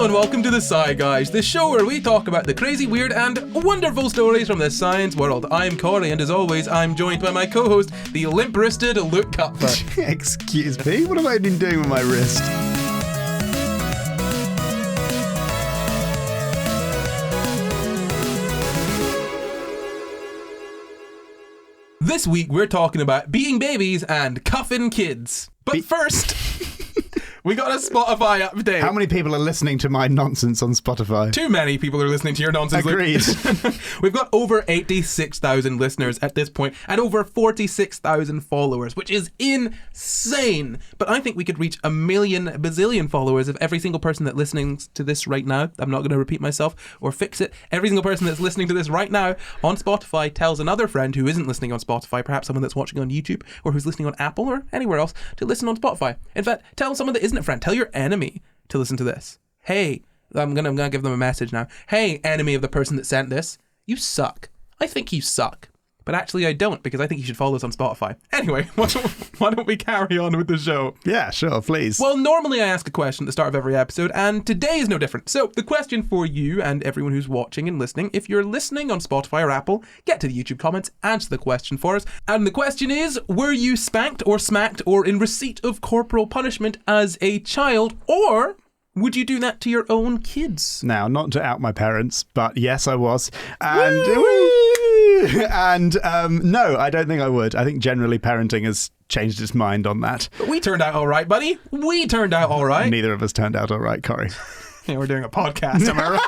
Hello and welcome to the SCI Guys, the show where we talk about the crazy, weird and wonderful stories from the science world. I'm Corey, and as always, I'm joined by my co-host, the limp-wristed Luke Cuthbert. Excuse me? What have I been doing with my wrist? This week we're talking about beating babies and cuffing kids. But first, we got a Spotify update. How many people are listening to my nonsense on Spotify? Too many people are listening to your nonsense. Agreed. We've got over 86,000 listeners at this point and over 46,000 followers, which is insane. But I think we could reach 1 million bazillion followers if every single person that's listening to this right now, I'm not going to repeat myself or fix it, every single person that's listening to this right now on Spotify tells another friend who isn't listening on Spotify, perhaps someone that's watching on YouTube or who's listening on Apple or anywhere else, to listen on Spotify. In fact, tell someone that isn't a friend, tell your enemy to listen to this. Hey, I'm gonna give them a message now. Hey, enemy of the person that sent this, you suck. I think you suck. But actually I don't, because I think you should follow us on Spotify. Anyway, why don't we carry on with the show? Yeah, sure, please. Well, normally I ask a question at the start of every episode, and today is no different. So the question for you and everyone who's watching and listening, if you're listening on Spotify or Apple, get to the YouTube comments, answer the question for us. And the question is, were you spanked or smacked or in receipt of corporal punishment as a child, or would you do that to your own kids? Now, not to out my parents, but yes, I was. And no, I don't think I would. I think generally parenting has changed its mind on that. But we turned out all right, buddy. We turned out all right. Neither of us turned out all right, Corey. Yeah, we're doing a podcast, am I right?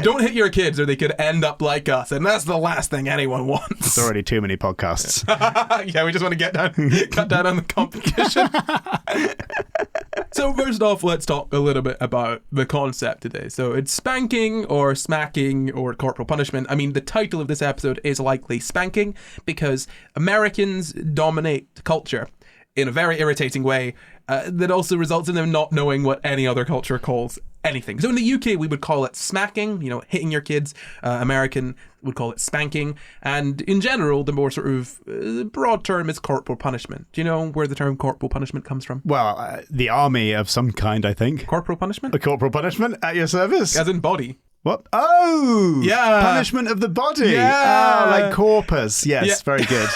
Don't hit your kids or they could end up like us, and that's the last thing anyone wants. There's already too many podcasts. Yeah, we just want to cut down on the competition. So first off, let's talk a little bit about the concept today. So it's spanking or smacking or corporal punishment. I mean, the title of this episode is likely spanking because Americans dominate culture in a very irritating way that also results in them not knowing what any other culture calls anything. So in the UK, we would call it smacking, hitting your kids. American would call it spanking. And in general, the more sort of broad term is corporal punishment. Do you know where the term corporal punishment comes from? Well, the army of some kind, I think. Corporal punishment? A corporal punishment at your service? As in body. What? Oh! Yeah. Punishment of the body. Yeah. Oh, like corpus. Yes, Yeah. Very good.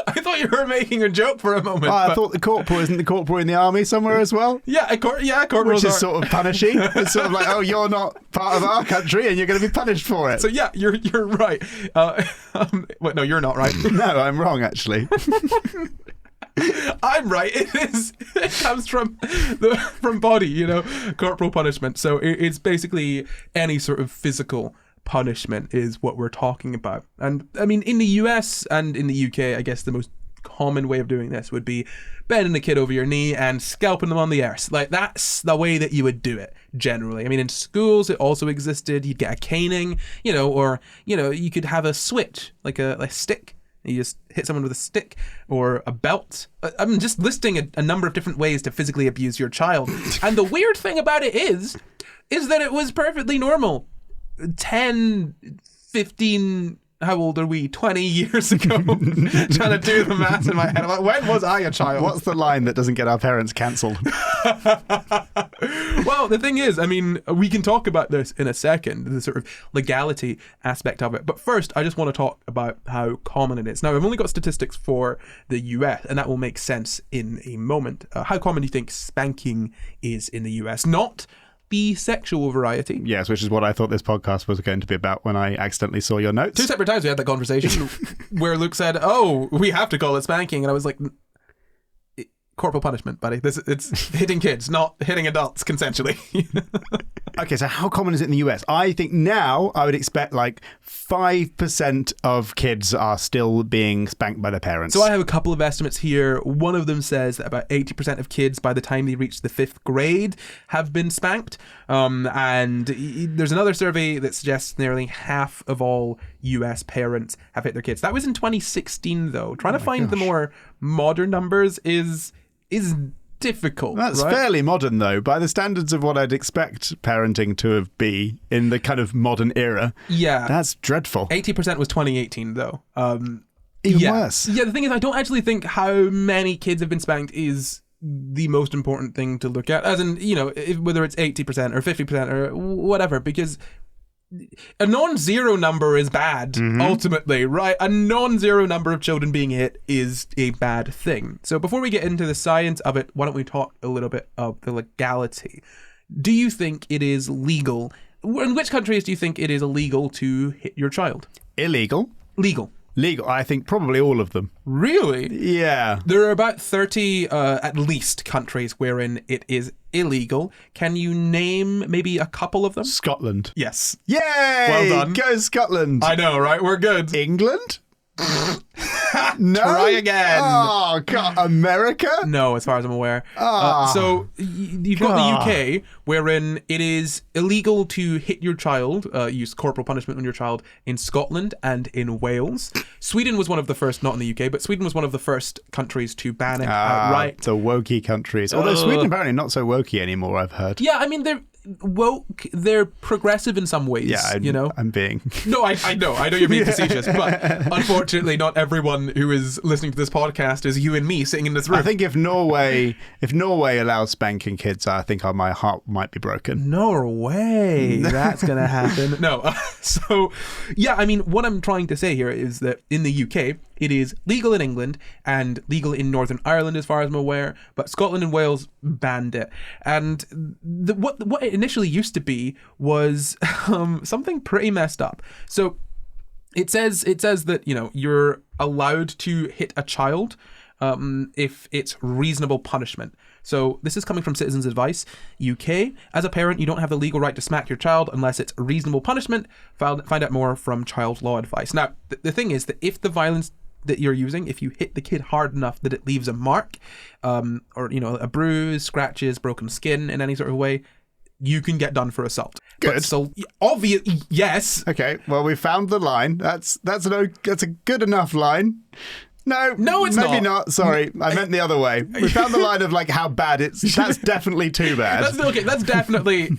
I thought you were making a joke for a moment. I thought the corporal, isn't the corporal in the army somewhere as well? Yeah, corporals Which is sort of punishing. It's sort of like, oh, you're not part of our country and you're going to be punished for it. So yeah, you're right. Wait, no, you're not right. No, I'm wrong, actually. I'm right. It comes from body, corporal punishment. So it's basically any sort of physical punishment is what we're talking about. And I mean, in the US and in the UK, I guess the most common way of doing this would be bending a kid over your knee and scalping them on the arse. Like, that's the way that you would do it generally. I mean, in schools it also existed. You'd get a caning, or you could have a switch, like a stick. You just hit someone with a stick or a belt. I'm just listing a number of different ways to physically abuse your child. And the weird thing about it is that it was perfectly normal 10, 15, how old are we? 20 years ago. Trying to do the math in my head. I'm like, when was I a child? What's the line that doesn't get our parents cancelled? Well, the thing is, I mean, we can talk about this in a second, the sort of legality aspect of it. But first, I just want to talk about how common it is. Now, I've only got statistics for the US, and that will make sense in a moment. How common do you think spanking is in the US? Not the sexual variety. Yes, which is what I thought this podcast was going to be about when I accidentally saw your notes. 2 separate times we had that conversation where Luke said, oh, we have to call it spanking. And I was like, corporal punishment, buddy. It's hitting kids, not hitting adults consensually. Okay, so how common is it in the US? I think now I would expect like 5% of kids are still being spanked by their parents. So I have a couple of estimates here. One of them says that about 80% of kids by the time they reach the 5th grade have been spanked. And there's another survey that suggests nearly half of all US parents have hit their kids. That was in 2016 though. Trying to find the more modern numbers is difficult. That's right? fairly modern though, by the standards of what I'd expect parenting to have been in the kind of modern era. Yeah. That's dreadful. 80% was 2018 though. Even worse. Yeah, the thing is, I don't actually think how many kids have been spanked is the most important thing to look at, as in, whether it's 80% or 50% or whatever, because a non-zero number is bad, ultimately, right? A non-zero number of children being hit is a bad thing. So before we get into the science of it, why don't we talk a little bit of the legality? Do you think it is legal? In which countries do you think it is illegal to hit your child? Illegal? Legal. Legal. I think probably all of them. Really? Yeah. There are about 30, at least, countries wherein it is illegal. Can you name maybe a couple of them? Scotland. Yes. Yay! Well done. Go Scotland. I know, right? We're good. England? No. Try again. Oh, God. America? No, as far as I'm aware. So you've got the UK, wherein it is illegal to hit your child, use corporal punishment on your child in Scotland and in Wales. Sweden was one of the first, not in the UK, but Sweden was one of the first countries to ban it outright. The wokey countries. Although Sweden apparently not so wokey anymore, I've heard. Yeah, I mean, they're woke, they're progressive in some ways. Yeah, I'm being. No, I know you're being facetious, but unfortunately, not everyone who is listening to this podcast is you and me sitting in this room. I think if Norway allows spanking kids, I think my heart might be broken. Norway, that's gonna happen. No, so yeah, I mean, what I'm trying to say here is that in the UK, it is legal in England and legal in Northern Ireland, as far as I'm aware, but Scotland and Wales banned it. And what it initially used to be was something pretty messed up. So it says that you're allowed to hit a child if it's reasonable punishment. So this is coming from Citizens Advice UK. As a parent, you don't have the legal right to smack your child unless it's reasonable punishment. Find out more from Child Law Advice. Now, the thing is that if the violence that you're using, if you hit the kid hard enough that it leaves a mark, or a bruise, scratches, broken skin in any sort of way, you can get done for assault. Good. But so obvious, yes. Okay. Well, we found the line. That's a good enough line. No, it's maybe not. not. Sorry, I meant the other way. We found the line of like how bad it's. That's definitely too bad. That's definitely.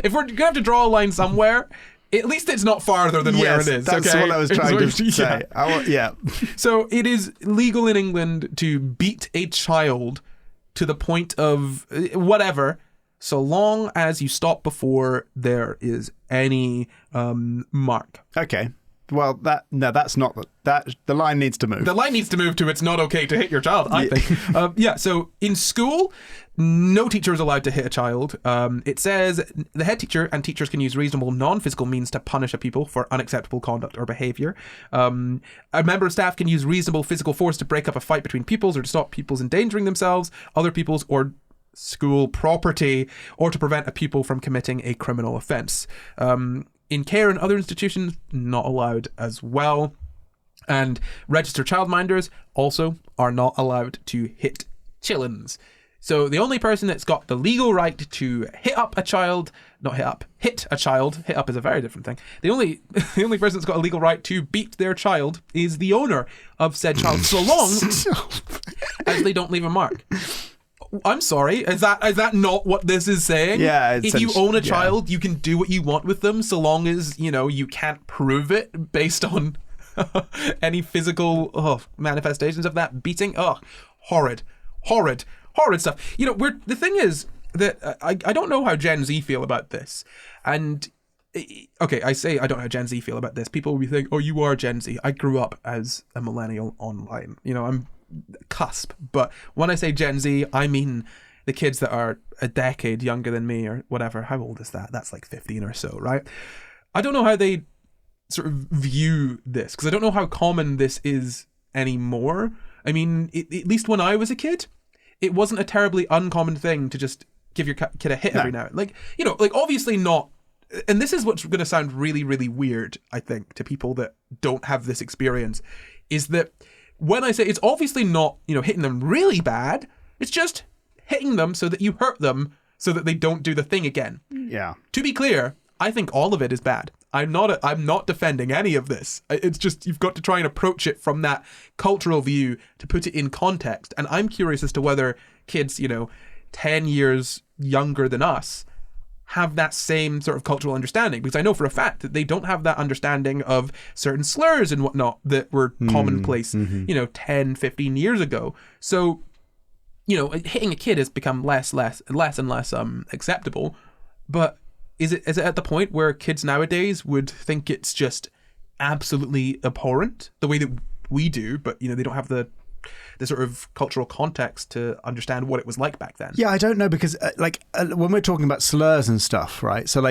If we're gonna have to draw a line somewhere, at least it's not farther than where it is. That's okay? what I was trying to say. Yeah. So it is legal in England to beat a child to the point of whatever, so long as you stop before there is any mark. Okay. Well, that's not that. The line needs to move. The line needs to move to it's not okay to hit your child, I think. So in school, no teacher is allowed to hit a child. It says the head teacher and teachers can use reasonable non-physical means to punish a pupil for unacceptable conduct or behaviour. A member of staff can use reasonable physical force to break up a fight between pupils or to stop pupils endangering themselves, other pupils, or school property, or to prevent a pupil from committing a criminal offence. In care and other institutions, not allowed as well. And registered childminders also are not allowed to hit chillins. So the only person that's got the legal right to hit a child is a very different thing. The only person that's got a legal right to beat their child is the owner of said child, so long as they don't leave a mark. I'm sorry, is that not what this is saying? Yeah. If you own a child, you can do what you want with them, so long as, you can't prove it based on any physical manifestations of that beating. Horrid stuff. The thing is that I don't know how Gen Z feel about this. And, okay, I say I don't know how Gen Z feel about this. People will be thinking, oh, you are Gen Z. I grew up as a millennial online. I'm cusp, but when I say Gen Z, I mean the kids that are a decade younger than me or whatever. How old is that? That's like 15 or so, right? I don't know how they sort of view this, because I don't know how common this is anymore. I mean, at least when I was a kid, it wasn't a terribly uncommon thing to just give your kid a hit every now. Like obviously not. And this is what's going to sound really, really weird, I think, to people that don't have this experience, is that when I say it's obviously not, hitting them really bad, it's just hitting them so that you hurt them so that they don't do the thing again. Yeah. To be clear, I think all of it is bad. I'm not defending any of this. It's just you've got to try and approach it from that cultural view to put it in context. And I'm curious as to whether kids, 10 years younger than us have that same sort of cultural understanding, because I know for a fact that they don't have that understanding of certain slurs and whatnot that were commonplace, 10, 15 years ago. So, hitting a kid has become less and less acceptable. But is it at the point where kids nowadays would think it's just absolutely abhorrent the way that we do, but they don't have the sort of cultural context to understand what it was like back then? Yeah, I don't know, because when we're talking about slurs and stuff, right? So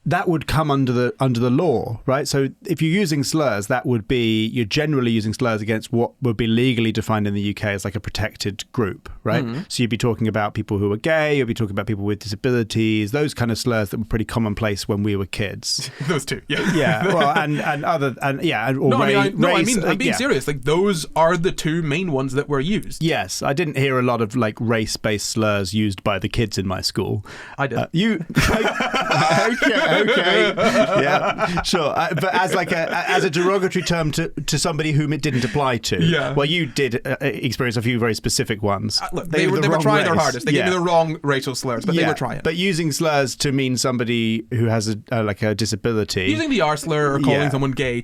that would come under the law, right? So if you're using slurs, that would be, you're generally using slurs against what would be legally defined in the UK as like a protected group, right? Mm-hmm. So you'd be talking about people who are gay, you'd be talking about people with disabilities, those kind of slurs that were pretty commonplace when we were kids. Those two, yeah. Yeah, well, I'm being serious. Like, those are the two main ones that were used. Yes, I didn't hear a lot of like race-based slurs used by the kids in my school. I did. Okay. Yeah, sure. But as a derogatory term to somebody whom it didn't apply to. Yeah. Well, you did experience a few very specific ones. Look, they were trying their hardest. They gave me the wrong racial slurs, but they were trying. But using slurs to mean somebody who has a disability. Using the R slur or calling someone gay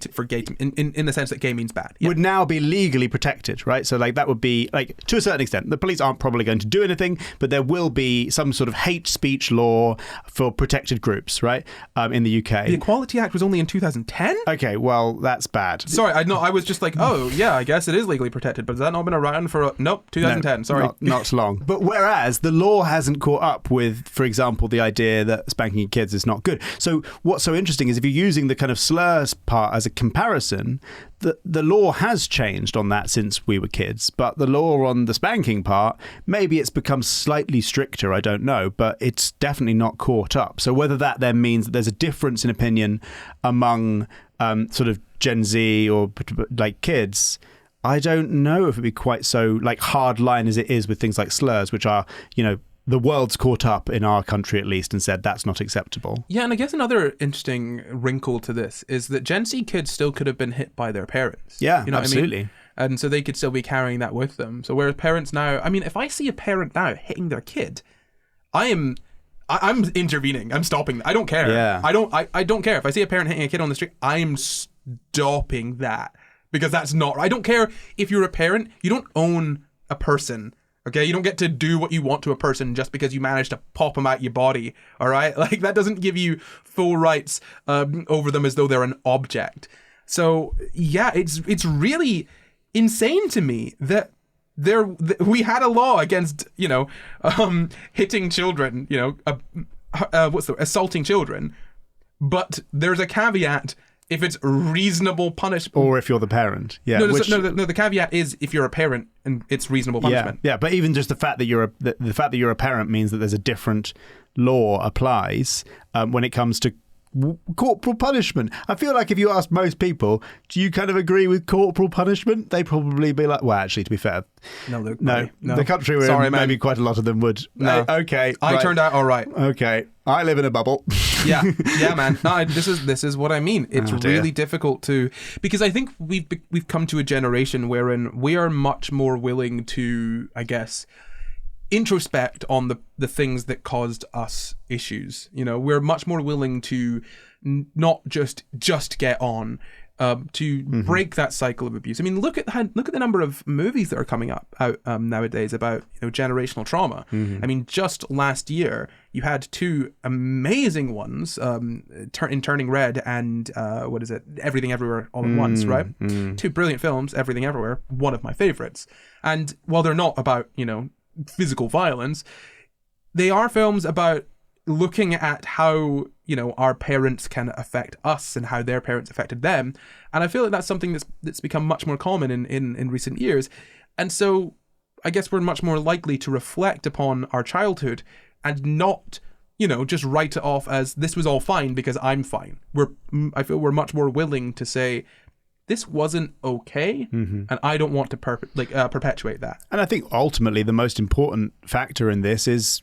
in the sense that gay means bad. Yeah. Would now be legally protected, right? So that would be, to a certain extent, the police aren't probably going to do anything, but there will be some sort of hate speech law for protected groups, right? In the UK. The Equality Act was only in 2010? Okay, well, that's bad. Sorry, I was just like, oh, yeah, I guess it is legally protected, but has that not been around for... Nope, 2010, sorry. Not long. But whereas the law hasn't caught up with, for example, the idea that spanking kids is not good. So what's so interesting is if you're using the kind of slurs part as a comparison, the law has changed on that since we were kids, but the law on the spanking part, maybe it's become slightly stricter, I don't know, but it's definitely not caught up. So whether that then means that there's a difference in opinion among sort of Gen Z or like kids, I don't know if it'd be quite so like hard line as it is with things like slurs, which are, the world's caught up in our country at least and said that's not acceptable. Yeah, and I guess another interesting wrinkle to this is that Gen Z kids still could have been hit by their parents. Yeah, absolutely. What I mean? And so they could still be carrying that with them. So whereas parents now, if I see a parent now hitting their kid, I'm intervening. I'm stopping. I don't care. Yeah. I don't care. If I see a parent hitting a kid on the street, I'm stopping that. Because that's not... I don't care if you're a parent. You don't own a person. Okay, you don't get to do what you want to a person just because you managed to pop them out your body, all right? Like, that doesn't give you full rights over them as though they're an object. So, yeah, it's really insane to me that we had a law against, hitting children, assaulting children, but there's a caveat if it's reasonable punishment. Or if you're the parent. Yeah. No, the caveat is if you're a parent and it's reasonable punishment. Yeah, but even just the fact that you're a parent means that there's a different law applies when it comes to corporal punishment. I feel like if you ask most people, do you kind of agree with corporal punishment? They'd probably be like, well, actually, to be fair, no. The country we're in, maybe quite a lot of them would. No. Okay. I turned out all right. Okay. I live in a bubble. Yeah, man. No, this is what I mean. It's really difficult because I think we've come to a generation wherein we are much more willing to, I guess, introspect on the things that caused us issues. We're much more willing to not just get on, to break that cycle of abuse. Look at the number of movies that are coming out nowadays about generational trauma. Just last year you had two amazing ones, in Turning Red and Everything Everywhere All at Once, right? Two brilliant films, Everything Everywhere, one of my favorites. And while they're not about physical violence, they are films about looking at how our parents can affect us and how their parents affected them. And I feel like that's something that's become much more common in recent years. And so I guess we're much more likely to reflect upon our childhood and not just write it off as this was all fine because I'm fine. I feel we're much more willing to say this wasn't okay, and I don't want to perpetuate that. And I think ultimately the most important factor in this is,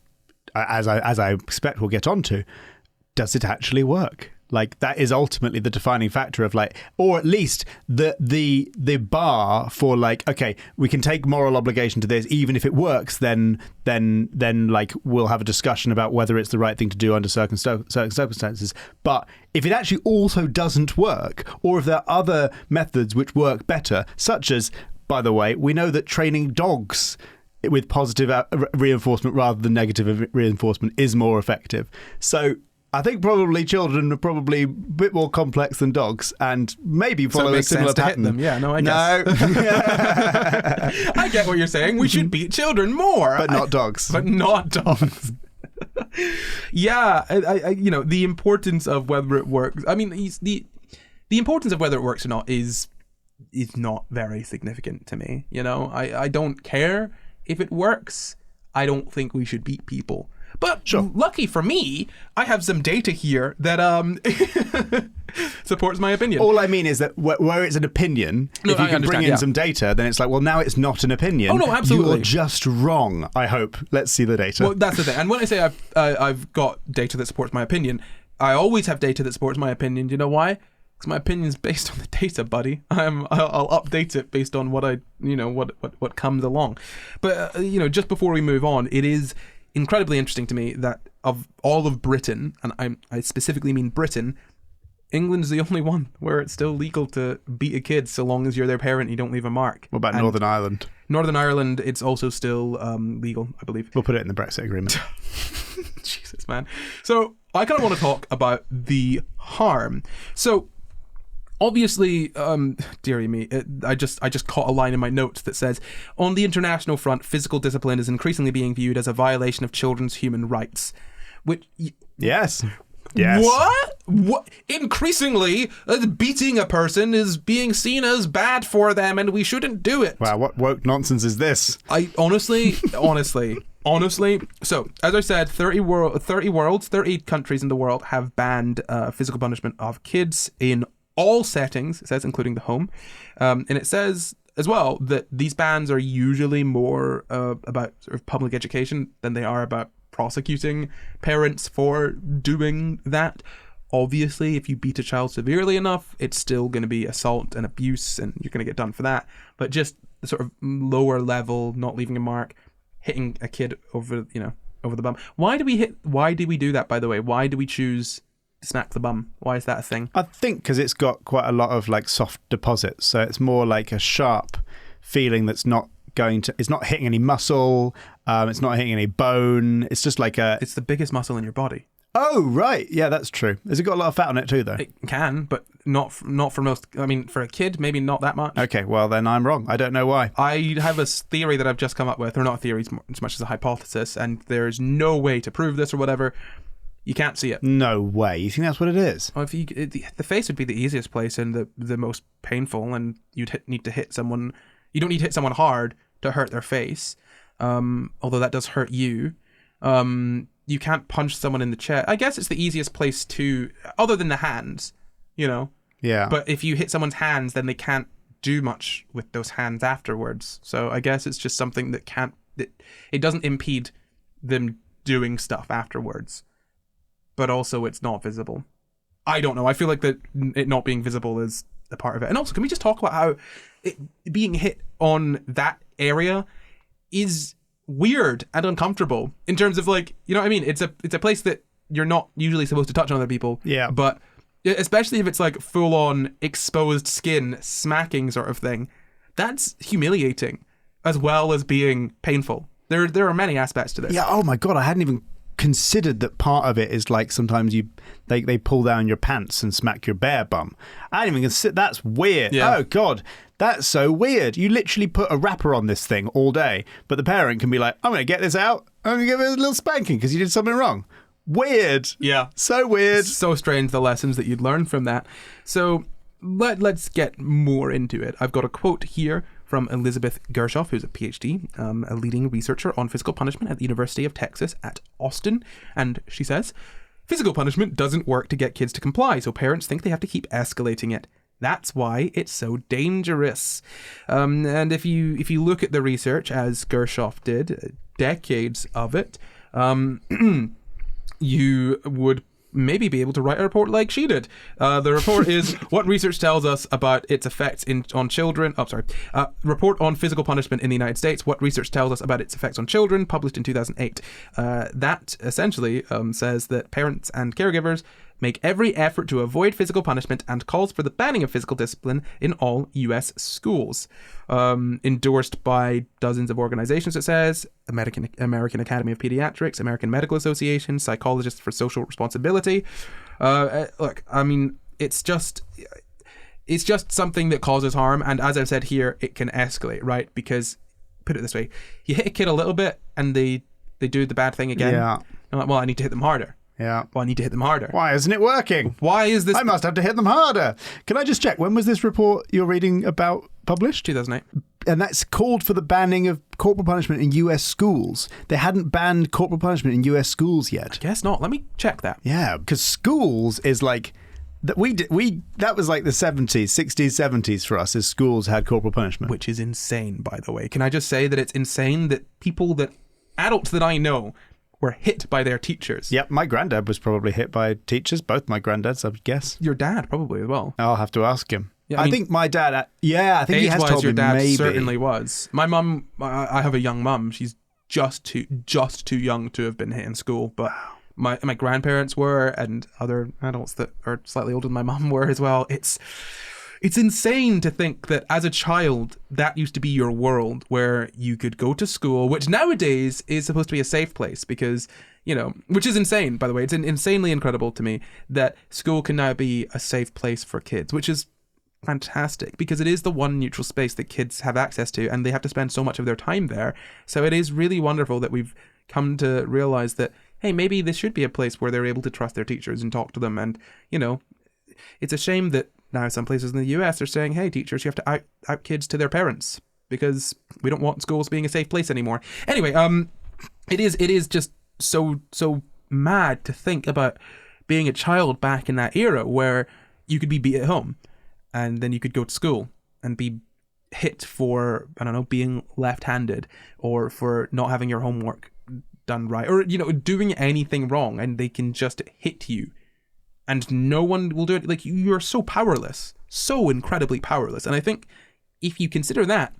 as I expect we'll get onto, does it actually work? Like, that is ultimately the defining factor of or at least the bar for okay, we can take moral obligation to this, even if it works, then we'll have a discussion about whether it's the right thing to do under certain circumstances. But if it actually also doesn't work, or if there are other methods which work better, such as, by the way, we know that training dogs with positive reinforcement rather than negative reinforcement is more effective. So I think probably children are probably a bit more complex than dogs and maybe follow a similar pattern. To hit them. Yeah, no, I guess. No. I get what you're saying. We should beat children more. But not dogs. But not dogs. Yeah, I the importance of whether it works. I mean, the importance of whether it works or not is not very significant to me. I don't care if it works. I don't think we should beat people. But sure. Lucky for me, I have some data here that supports my opinion. All I mean is that where it's an opinion, if you can bring in some data, then it's like, well, now it's not an opinion. Oh, no, absolutely. You're just wrong, I hope. Let's see the data. Well, that's the thing. And when I say I've got data that supports my opinion, I always have data that supports my opinion. Do you know why? Because my opinion's based on the data, buddy. I'll update it based on what what comes along. But just before we move on, it is incredibly interesting to me that of all of Britain, and I specifically mean Britain, England's the only one where it's still legal to beat a kid so long as you're their parent and you don't leave a mark. What about Northern Ireland? Northern Ireland, it's also still legal, I believe. We'll put it in the Brexit agreement. Jesus, man. So I kind of want to talk about the harm. So obviously, dearie me, I just caught a line in my notes that says, on the international front, physical discipline is increasingly being viewed as a violation of children's human rights. Which... Yes. What? Increasingly, beating a person is being seen as bad for them and we shouldn't do it. Wow, what woke nonsense is this? I honestly, so as I said, 30 countries in the world have banned physical punishment of kids in all settings, it says, including the home. And it says as well that these bans are usually more about sort of public education than they are about prosecuting parents for doing that. Obviously, if you beat a child severely enough, it's still going to be assault and abuse and you're going to get done for that. But just the sort of lower level, not leaving a mark, hitting a kid over the bum. Why do we do that, by the way? Why do we choose smack the bum? Why is that a thing? I think because it's got quite a lot of like soft deposits, so it's more like a sharp feeling that's not it's not hitting any muscle, it's not hitting any bone, it's just like it's the biggest muscle in your body. Oh right, yeah, that's true. Has it got a lot of fat on it too though? It can, but not for most. I mean, for a kid, maybe not that much. Okay, well then I'm wrong. I don't know why. I have a theory that I've just come up with, or not a theory as much as a hypothesis, and there's no way to prove this or whatever. You can't see it. No way. You think that's what it is? Well, the face would be the easiest place and the most painful, and you'd need to hit someone. You don't need to hit someone hard to hurt their face, although that does hurt you. You can't punch someone in the chest. I guess it's the easiest place to, other than the hands, Yeah. But if you hit someone's hands, then they can't do much with those hands afterwards. So I guess it's just something that it doesn't impede them doing stuff afterwards. But also it's not visible. I don't know. I feel like that it not being visible is a part of it. And also, can we just talk about how being hit on that area is weird and uncomfortable in terms of like, you know what I mean? It's a place that you're not usually supposed to touch on other people. Yeah. But especially if it's like full on exposed skin smacking sort of thing, that's humiliating as well as being painful. There are many aspects to this. Yeah. Oh my God. I hadn't even considered that part of it is like sometimes they pull down your pants and smack your bare bum. I didn't even consider. That's weird. Yeah. Oh God, that's so weird. You literally put a wrapper on this thing all day, but the parent can be like, I'm going to get this out. I'm going to give it a little spanking because you did something wrong. Weird. Yeah. So weird. It's so strange, the lessons that you'd learn from that. So let's get more into it. I've got a quote here from Elizabeth Gershoff, who's a PhD, a leading researcher on physical punishment at the University of Texas at Austin. And she says, physical punishment doesn't work to get kids to comply, so parents think they have to keep escalating it. That's why it's so dangerous. And if you look at the research, as Gershoff did, decades of it, you would maybe be able to write a report like she did. The report is What Research Tells Us About Its Effects on Children. Report on Physical Punishment in the United States. What Research Tells Us About Its Effects on Children, published in 2008. That essentially says that parents and caregivers make every effort to avoid physical punishment and calls for the banning of physical discipline in all U.S. schools. Endorsed by dozens of organizations, it says: American Academy of Pediatrics, American Medical Association, Psychologists for Social Responsibility. Look, I mean, it's just something that causes harm, and as I've said here, it can escalate, right? Because, put it this way, you hit a kid a little bit and they do the bad thing again. Yeah. I'm like, well, I need to hit them harder. Yeah. Well, I need to hit them harder. Why isn't it working? Why is this? I must have to hit them harder. Can I just check, when was this report you're reading about published? 2008. And that's called for the banning of corporal punishment in US schools. They hadn't banned corporal punishment in US schools yet. Guess not. Let me check that. Yeah, because schools is like that that was like the 70s, 60s, 70s for us, as schools had corporal punishment. Which is insane, by the way. Can I just say that it's insane that adults that I know were hit by their teachers. Yep, my granddad was probably hit by teachers, both my granddads, I would guess. Your dad probably as well. I'll have to ask him. Yeah, I think my dad, I think he has told your me dad maybe. certainly was. My mum, I have a young mum. She's just too young to have been hit in school, but my grandparents were, and other adults that are slightly older than my mum were as well. It's insane to think that as a child, that used to be your world, where you could go to school, which nowadays is supposed to be a safe place because, which is insane, by the way. It's insanely incredible to me that school can now be a safe place for kids, which is fantastic because it is the one neutral space that kids have access to, and they have to spend so much of their time there. So it is really wonderful that we've come to realize that, hey, maybe this should be a place where they're able to trust their teachers and talk to them. And, it's a shame that now some places in the US are saying, hey, teachers, you have to out kids to their parents because we don't want schools being a safe place anymore. Anyway, it is just so mad to think about being a child back in that era where you could be beat at home and then you could go to school and be hit for, I don't know, being left-handed or for not having your homework done right or, doing anything wrong, and they can just hit you. And no one will do it. Like, you're so powerless, so incredibly powerless. And I think if you consider that,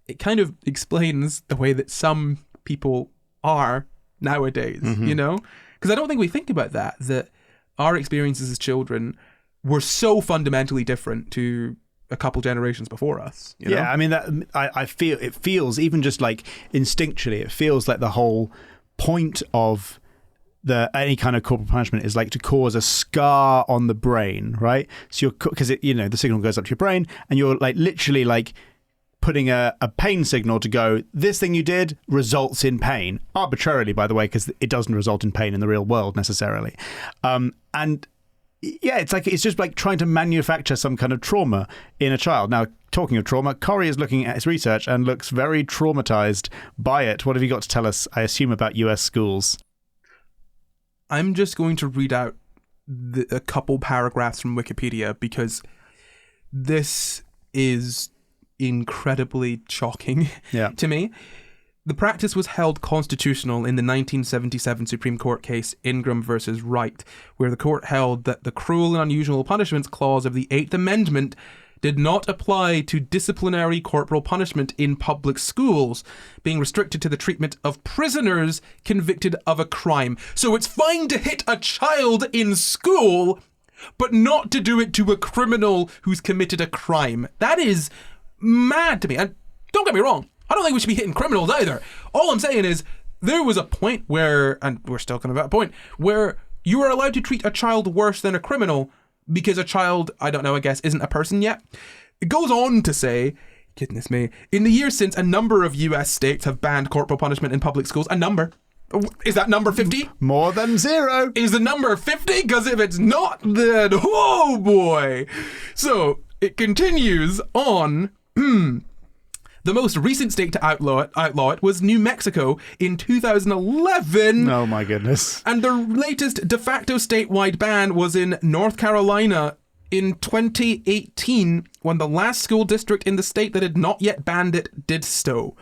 it kind of explains the way that some people are nowadays, Because I don't think we think about that our experiences as children were so fundamentally different to a couple generations before us. Yeah, I mean, I feel it feels, even just like instinctually, it feels like the whole point of any kind of corporal punishment is like to cause a scar on the brain, right? So because the signal goes up to your brain, and you're like literally like putting a pain signal to go, this thing you did results in pain, arbitrarily, by the way, because it doesn't result in pain in the real world necessarily. And yeah, it's just like trying to manufacture some kind of trauma in a child. Now, talking of trauma, Corey is looking at his research and looks very traumatized by it. What have you got to tell us, I assume, about US schools? I'm just going to read out a couple paragraphs from Wikipedia because this is incredibly shocking to me. The practice was held constitutional in the 1977 Supreme Court case Ingram versus Wright, where the court held that the cruel and unusual punishments clause of the Eighth Amendment did not apply to disciplinary corporal punishment in public schools, being restricted to the treatment of prisoners convicted of a crime. So it's fine to hit a child in school, but not to do it to a criminal who's committed a crime. That is mad to me. And don't get me wrong, I don't think we should be hitting criminals either. All I'm saying is there was a point where, and we're still kind of at a point, where you are allowed to treat a child worse than a criminal because a child, I don't know, I guess, isn't a person yet. It goes on to say, goodness me, in the years since, a number of US states have banned corporal punishment in public schools. A number. Is that number 50? More than 0. Is the number 50? Because if it's not, then, oh boy. So it continues on. The most recent state to outlaw it was New Mexico in 2011. Oh my goodness. And the latest de facto statewide ban was in North Carolina in 2018, when the last school district in the state that had not yet banned it did so.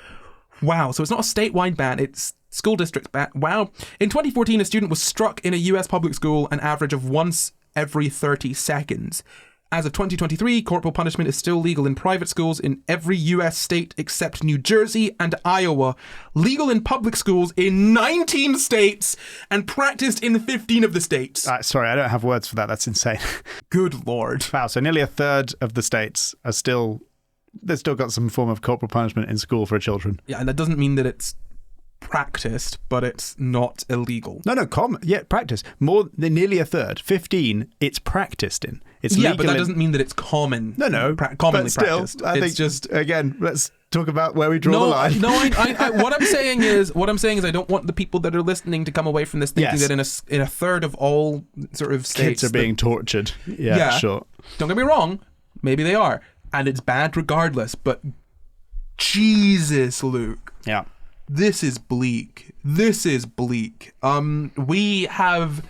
Wow, so it's not a statewide ban, it's school district ban. Wow. In 2014, a student was struck in a US public school an average of once every 30 seconds. As of 2023, corporal punishment is still legal in private schools in every US state except New Jersey and Iowa, legal in public schools in 19 states, and practiced in 15 of the states. Sorry, I don't have words for that. That's insane. Good Lord. Wow, so nearly a third of the states are they've still got some form of corporal punishment in school for children. Yeah, and that doesn't mean that it's practiced, but it's not illegal. No, practice. More than nearly a third. 15, it's practiced in. It's legal, but that doesn't mean that it's common. No, commonly but still, practiced. I think just, again, let's talk about where we draw the line. No, what I'm saying is I don't want the people that are listening to come away from this thinking that in a third of all sort of states kids are being tortured. Yeah, sure. Don't get me wrong, maybe they are, and it's bad regardless, but Jesus, Luke. Yeah. This is bleak. We have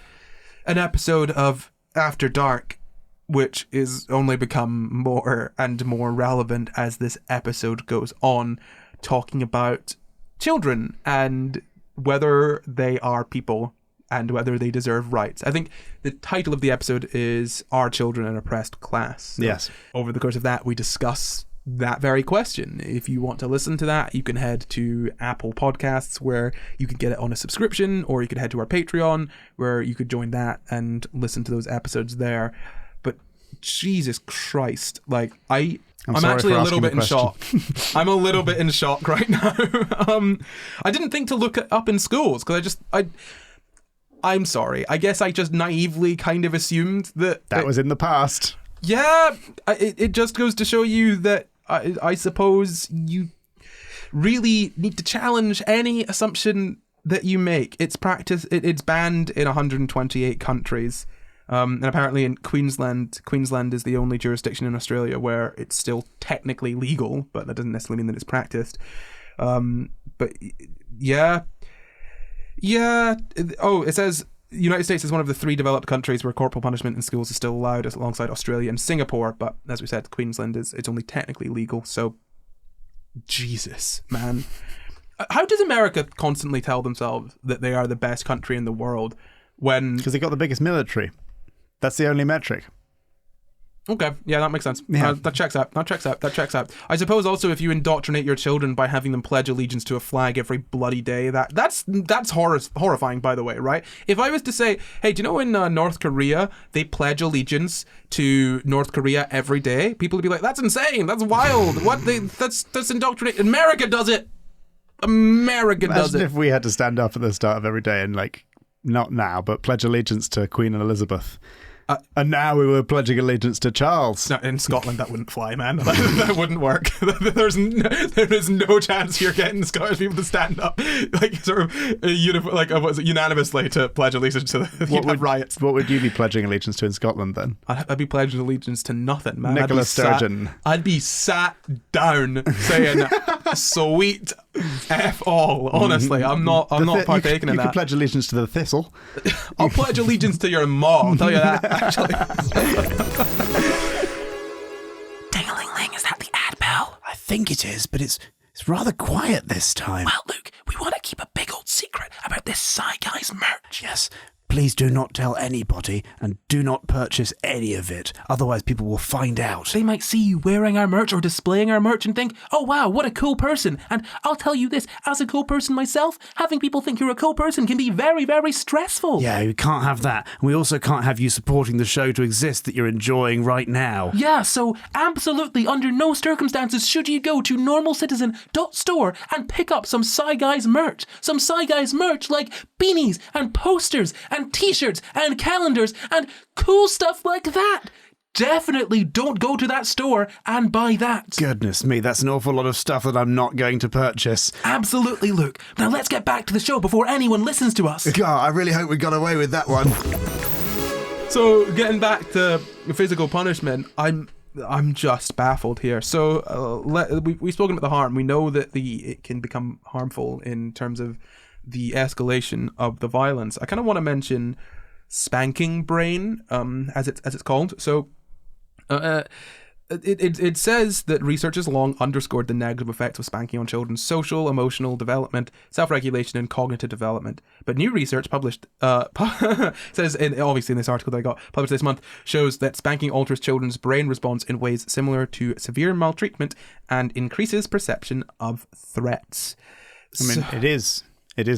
an episode of After Dark, which is only become more and more relevant as this episode goes on, talking about children and whether they are people and whether they deserve rights. I think the title of the episode is Are Children an Oppressed Class? So yes. Over the course of that, we discuss that very question. If you want to listen to that, you can head to Apple Podcasts, where you can get it on a subscription, or you could head to our Patreon, where you could join that and listen to those episodes there. But Jesus Christ, like I'm actually a little bit in shock. I'm a little bit in shock right now. I didn't think to look it up in schools because I'm sorry. I guess I just naively kind of assumed that was in the past. Yeah, it just goes to show you that I suppose you really need to challenge any assumption that you make. It's banned in 128 countries. And apparently in Queensland is the only jurisdiction in Australia where it's still technically legal, but that doesn't necessarily mean that it's practiced. But yeah. Oh, it says the United States is one of the 3 developed countries where corporal punishment in schools is still allowed, alongside Australia and Singapore. But as we said, Queensland it's only technically legal. So, Jesus, man. How does America constantly tell themselves that they are the best country in the world when... Because they got the biggest military. That's the only metric. Okay, yeah, that makes sense. Yeah. That checks out. I suppose also if you indoctrinate your children by having them pledge allegiance to a flag every bloody day, that's horrifying, by the way, right? If I was to say, hey, do you know in North Korea, they pledge allegiance to North Korea every day? People would be like, that's insane, that's wild, that's indoctrinate. America does it! America does it. Imagine if we had to stand up at the start of every day and, like, not now, but pledge allegiance to Queen Elizababeth. And now we were pledging allegiance to Charles. No, in Scotland, that wouldn't fly, man. That wouldn't work. There is no chance you're getting Scottish people to stand up, like sort of unanimously to pledge allegiance to the riots. What would you be pledging allegiance to in Scotland then? I'd be pledging allegiance to nothing, man. Nicola Sturgeon. I'd be sat down saying, "Sweet F all." Honestly, I'm not partaking in that. You could pledge allegiance to the thistle. I'll pledge allegiance to your mom. I'll tell you that. Actually. Ding-a-ling-ling, is that the ad bell? I think it is, but it's rather quiet this time. Well, Luke, we want to keep a big old secret about this SCI GUYS merch. Yes. Please do not tell anybody and do not purchase any of it. Otherwise people will find out. They might see you wearing our merch or displaying our merch and think, oh wow, what a cool person. And I'll tell you this, as a cool person myself, having people think you're a cool person can be very, very stressful. Yeah, we can't have that. We also can't have you supporting the show to exist that you're enjoying right now. Yeah, so absolutely under no circumstances should you go to normalcitizen.store and pick up some SCI GUYS merch. Some SCI GUYS merch like beanies and posters and t-shirts and calendars and cool stuff like that. Definitely don't go to that store and buy that. Goodness me, that's an awful lot of stuff that I'm not going to purchase. Absolutely, Luke. Now let's get back to the show before anyone listens to us. God, I really hope we got away with that one. So, getting back to physical punishment, I'm just baffled here. So, we've spoken about the harm. We know that it can become harmful in terms of the escalation of the violence. I kind of want to mention spanking brain, as it's called. So, it says that research has long underscored the negative effects of spanking on children's social, emotional development, self-regulation, and cognitive development. But new research published says, obviously in this article that I got published this month, shows that spanking alters children's brain response in ways similar to severe maltreatment and increases perception of threats. I mean, it is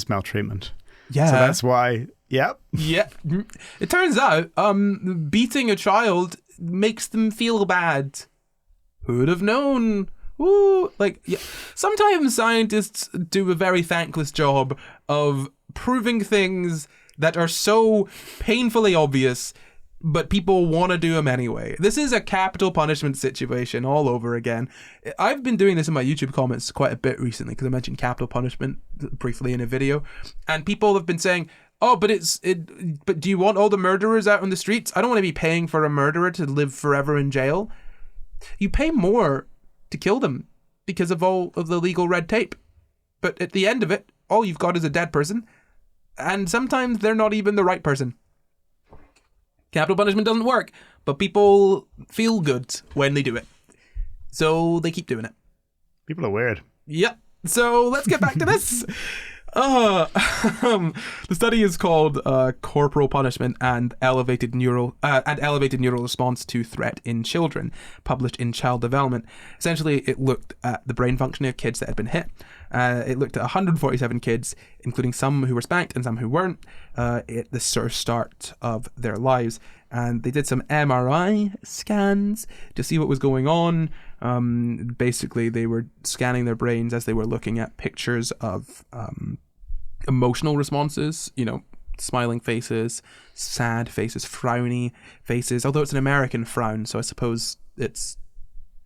maltreatment. Yeah. So that's why. Yep. Yeah. It turns out beating a child makes them feel bad. Who'd have known? Ooh, sometimes scientists do a very thankless job of proving things that are so painfully obvious, but people want to do them anyway. This is a capital punishment situation all over again. I've been doing this in my YouTube comments quite a bit recently because I mentioned capital punishment briefly in a video, and people have been saying, oh, but but do you want all the murderers out on the streets? I don't want to be paying for a murderer to live forever in jail. You pay more to kill them because of all of the legal red tape. But at the end of it, all you've got is a dead person. And sometimes they're not even the right person. Capital punishment doesn't work, but people feel good when they do it. So they keep doing it. People are weird. Yep. So let's get back to this. The study is called Corporal Punishment and Elevated Neural Response to Threat in Children, published in Child Development. Essentially, it looked at the brain functioning of kids that had been hit. It looked at 147 kids, including some who were spanked and some who weren't, at the sort of start of their lives. And they did some MRI scans to see what was going on. Basically, they were scanning their brains as they were looking at pictures of emotional responses, smiling faces, sad faces, frowny faces, although it's an American frown, so I suppose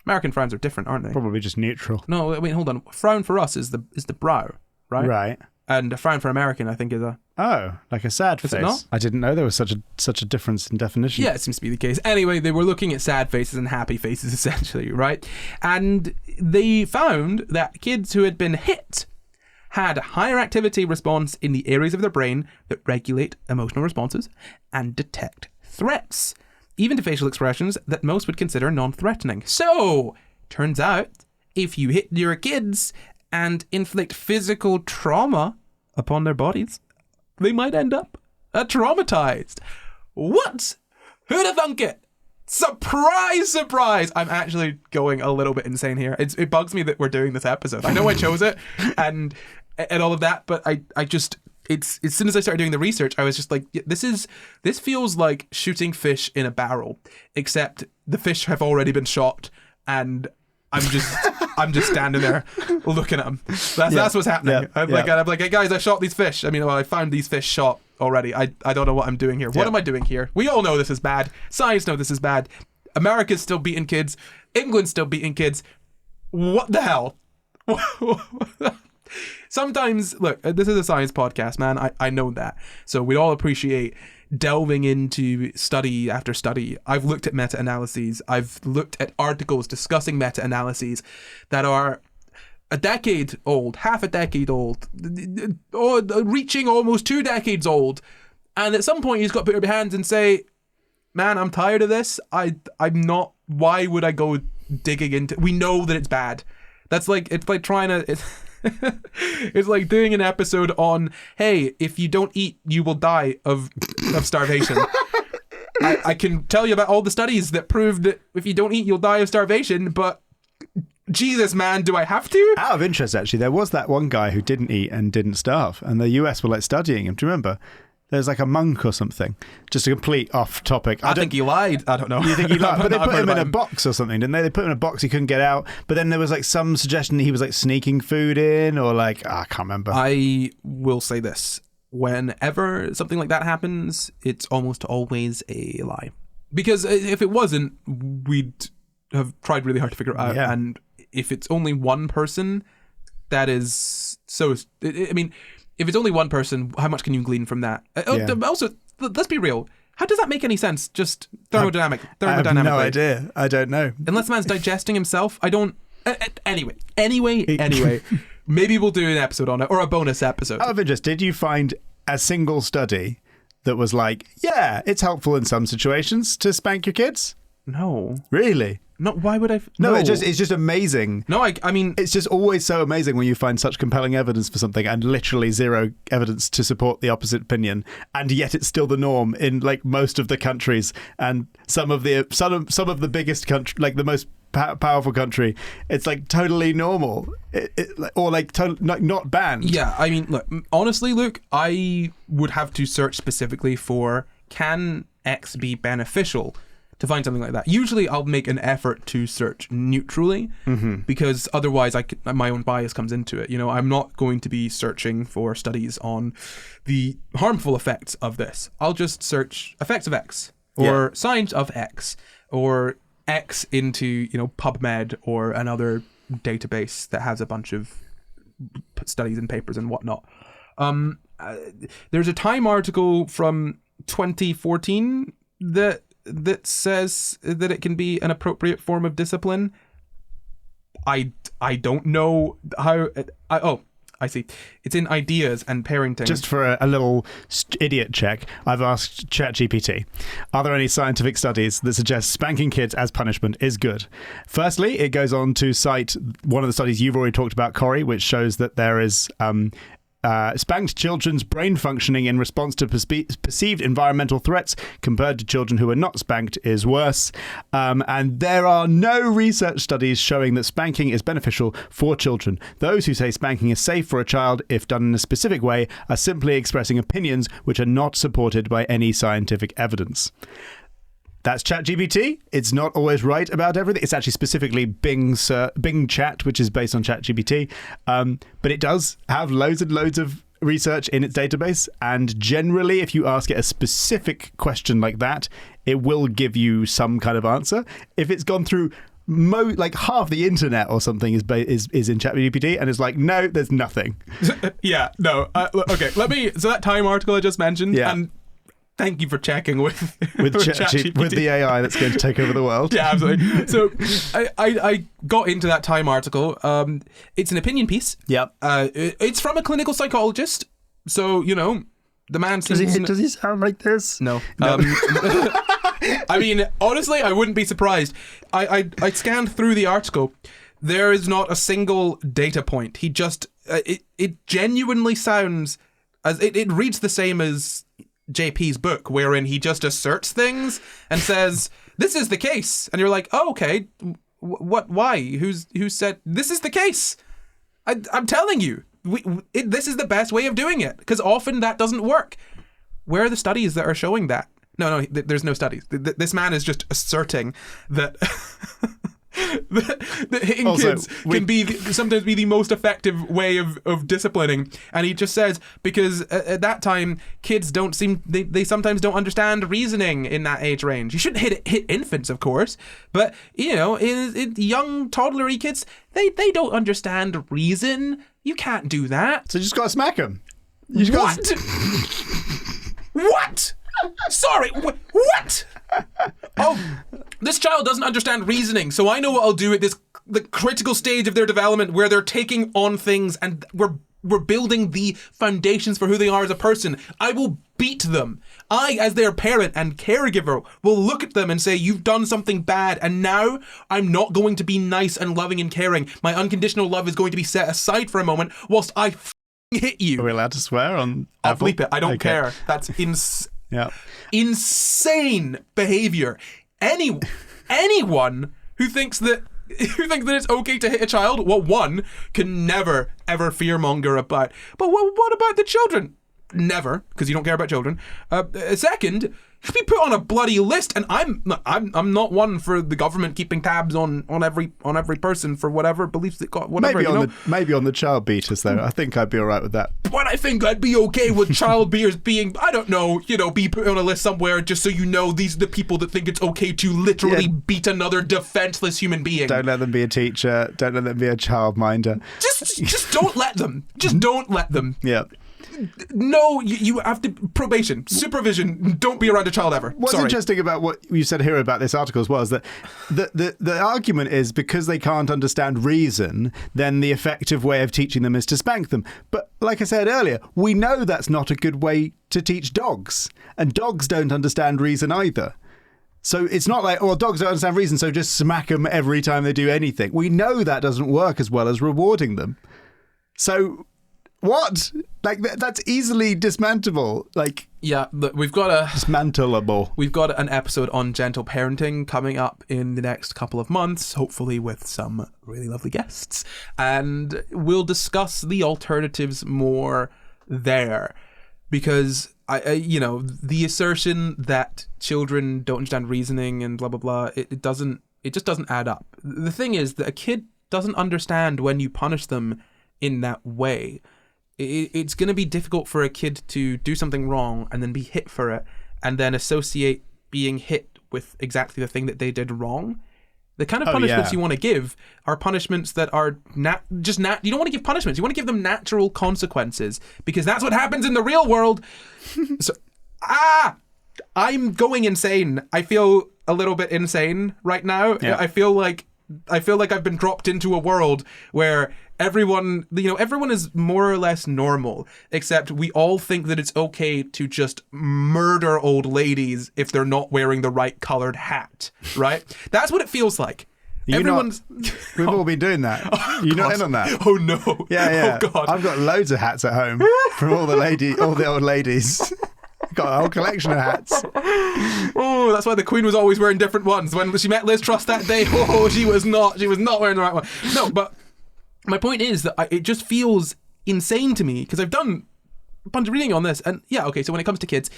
American frowns are different, aren't they? Probably just neutral. No, I mean, hold on. Frown for us is the brow, right? Right. And a frown for American, I think, is a... Oh, like a sad face. Is it not? I didn't know there was such a difference in definition. Yeah, it seems to be the case. Anyway, they were looking at sad faces and happy faces, essentially, right? And they found that kids who had been hit had higher activity response in the areas of their brain that regulate emotional responses and detect threats, even to facial expressions that most would consider non-threatening. So, turns out, if you hit your kids and inflict physical trauma upon their bodies, they might end up traumatized. What? Who'd have thunk it? Surprise, surprise! I'm actually going a little bit insane here. It bugs me that we're doing this episode. I know I chose it and all of that, but I just... It's as soon as I started doing the research, I was just like, this feels like shooting fish in a barrel, except the fish have already been shot and I'm just standing there looking at them. That's what's happening. I'm like, hey guys, I shot these fish. I mean, I found these fish shot already. I don't know what I'm doing here. What am I doing here? We all know this is bad. Science know this is bad. America's still beating kids. England's still beating kids. What the hell? Sometimes, look, this is a science podcast, man. I know that. So we all appreciate delving into study after study. I've looked at meta-analyses. I've looked at articles discussing meta-analyses that are a decade old, half a decade old, or reaching almost 2 decades old. And at some point, you just got to put your hands and say, man, I'm tired of this. I'm not, why would I go digging into, we know that it's bad. It's like trying to... It's like doing an episode on, hey, if you don't eat, you will die of starvation. I can tell you about all the studies that prove that if you don't eat, you'll die of starvation, but Jesus, man, do I have to? Out of interest, actually, there was that one guy who didn't eat and didn't starve, and the US were like studying him. Do you remember? There's like a monk or something. Just a complete off topic. I think he lied. I don't know. You think he lied? But they put him in a box or something, didn't they? They put him in a box, he couldn't get out. But then there was like some suggestion that he was like sneaking food in or like, I can't remember. I will say this. Whenever something like that happens, it's almost always a lie. Because if it wasn't, we'd have tried really hard to figure it out. Yeah. And if it's only one person, that is so... I mean... If it's only one person, how much can you glean from that? Also, let's be real. How does that make any sense? Just thermodynamically. I have no idea. I don't know. Unless the man's digesting himself, I don't... Anyway. Maybe we'll do an episode on it, or a bonus episode. Out of interest, did you find a single study that was like, yeah, it's helpful in some situations to spank your kids? No. Really? No, why would I? No, it's just amazing. No, I mean... It's just always so amazing when you find such compelling evidence for something and literally zero evidence to support the opposite opinion, and yet it's still the norm in like most of the countries and some of the biggest country, like the most powerful country. It's like totally normal, or like not banned. Yeah, I mean, look, honestly, Luke, I would have to search specifically for can X be beneficial to find something like that. Usually I'll make an effort to search neutrally because otherwise my own bias comes into it. You know, I'm not going to be searching for studies on the harmful effects of this. I'll just search effects of X or signs of X or X into, you know, PubMed or another database that has a bunch of studies and papers and whatnot. There's a Time article from 2014 that says that it can be an appropriate form of discipline. I don't know how... I see. It's in ideas and parenting. Just for a little idiot check, I've asked ChatGPT, are there any scientific studies that suggest spanking kids as punishment is good? Firstly, it goes on to cite one of the studies you've already talked about, Corey, which shows that there is... spanked children's brain functioning in response to perceived environmental threats compared to children who are not spanked is worse. And there are no research studies showing that spanking is beneficial for children. Those who say spanking is safe for a child if done in a specific way are simply expressing opinions which are not supported by any scientific evidence. That's ChatGPT. It's not always right about everything. It's actually specifically Bing Chat, which is based on ChatGPT. But it does have loads and loads of research in its database. And generally, if you ask it a specific question like that, it will give you some kind of answer. If it's gone through like half the internet or something is in ChatGPT and it's like, no, there's nothing. Yeah, no. Okay, so that Time article I just mentioned, and thank you for checking with ChatGPT. With the AI that's going to take over the world. Yeah, absolutely. So I got into that Time article. It's an opinion piece. Yep. It's from a clinical psychologist. So, you know, the man seems... Does he sound like this? No. I mean, honestly, I wouldn't be surprised. I scanned through the article. There is not a single data point. He just... it genuinely sounds... as it reads the same as JP's book, wherein he just asserts things and says, this is the case. And you're like, oh, okay, what, why? Who said, this is the case? I'm telling you, this is the best way of doing it, because often that doesn't work. Where are the studies that are showing that? No, there's no studies. This man is just asserting that... that hitting kids can sometimes be the most effective way of disciplining, and he just says because at that time kids they sometimes don't understand reasoning in that age range. You shouldn't hit infants, of course, but you know, in young toddlery kids, they don't understand reason. You can't do that. So you just gotta smack them. What? Sorry, what? Oh, this child doesn't understand reasoning, so I know what I'll do at the critical stage of their development where they're taking on things and we're building the foundations for who they are as a person. I will beat them. I, as their parent and caregiver, will look at them and say, you've done something bad, and now I'm not going to be nice and loving and caring. My unconditional love is going to be set aside for a moment whilst I hit you. Are we allowed to swear on I'll Apple? bleep it. I don't care. That's insane behavior. Anyone who thinks that it's okay to hit a child, well, one, can never ever fearmonger about. But what about the children? Never, because you don't care about children. Second, should be put on a bloody list, and I'm not one for the government keeping tabs on every person for whatever beliefs they got. Whatever, maybe on the child beaters though. I think I'd be all right with that. But I think I'd be okay with child beaters being, I don't know, be put on a list somewhere just so you know these are the people that think it's okay to literally beat another defenseless human being. Don't let them be a teacher. Don't let them be a childminder. Just don't let them. Just don't let them. Yeah. No, you have to probation, supervision. Don't be around a child ever. What's interesting about what you said here about this article as well is that the argument is because they can't understand reason, then the effective way of teaching them is to spank them. But like I said earlier, we know that's not a good way to teach dogs, and dogs don't understand reason either. So it's not like, oh, dogs don't understand reason, so just smack them every time they do anything. We know that doesn't work as well as rewarding them. So what? Like, that's easily dismantleable. Like, yeah, look, we've got an episode on gentle parenting coming up in the next couple of months, hopefully with some really lovely guests, and we'll discuss the alternatives more there, because the assertion that children don't understand reasoning and blah blah blah, it just doesn't add up. The thing is that a kid doesn't understand when you punish them in that way. It's going to be difficult for a kid to do something wrong and then be hit for it and then associate being hit with exactly the thing that they did wrong. The kind of punishments you want to give are punishments that are you don't want to give punishments. You want to give them natural consequences, because that's what happens in the real world. So, I'm going insane. I feel a little bit insane right now. Yeah. I feel like I've been dropped into a world where everyone is more or less normal, except we all think that it's okay to just murder old ladies if they're not wearing the right colored hat, right? That's what it feels like. We've all been doing that. You're not in on that? Oh no. Yeah. Oh God. I've got loads of hats at home from all the old ladies. Got a whole collection of hats. Oh, that's why the Queen was always wearing different ones. When she met Liz Truss that day, she was not wearing the right one. No, but my point is that it just feels insane to me, because I've done a bunch of reading on this, and yeah, okay, so when it comes to kids,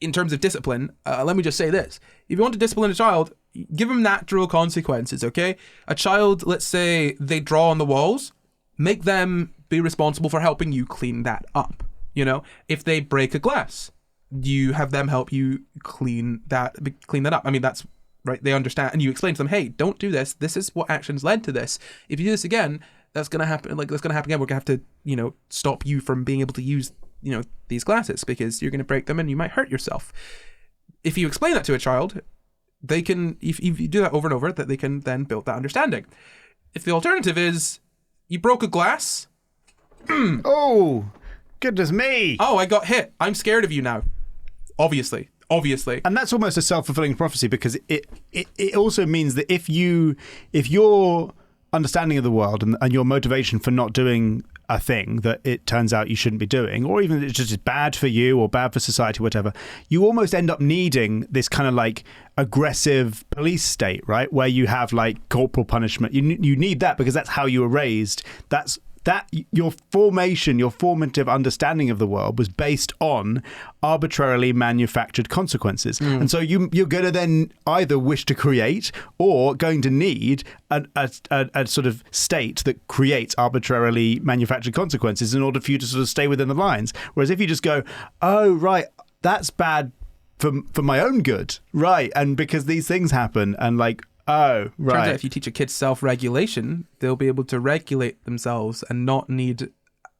in terms of discipline, let me just say this. If you want to discipline a child, give them natural consequences, okay? A child, let's say they draw on the walls, make them be responsible for helping you clean that up. If they break a glass, you have them help you clean that up. I mean, that's right. They understand, and you explain to them, hey, don't do this. This is what actions led to this. If you do this again, that's going to happen. Like, that's going to happen again. We're going to have to, stop you from being able to use, these glasses, because you're going to break them and you might hurt yourself. If you explain that to a child, they can, if you do that over and over, that they can then build that understanding. If the alternative is you broke a glass. Oh, goodness me. Oh, I got hit. I'm scared of you now. Obviously. And that's almost a self-fulfilling prophecy, because it also means that if your understanding of the world and your motivation for not doing a thing that it turns out you shouldn't be doing, or even it's just bad for you or bad for society, whatever, you almost end up needing this kind of like aggressive police state, right? Where you have like corporal punishment. You need that because that's how you were raised. That your formative understanding of the world was based on arbitrarily manufactured consequences. And so you're going to then either wish to create or going to need a sort of state that creates arbitrarily manufactured consequences in order for you to sort of stay within the lines. Whereas if you just go, oh, right, that's bad for my own good, right? And because these things happen, and like, oh, right. Turns out if you teach a kid self-regulation, they'll be able to regulate themselves and not need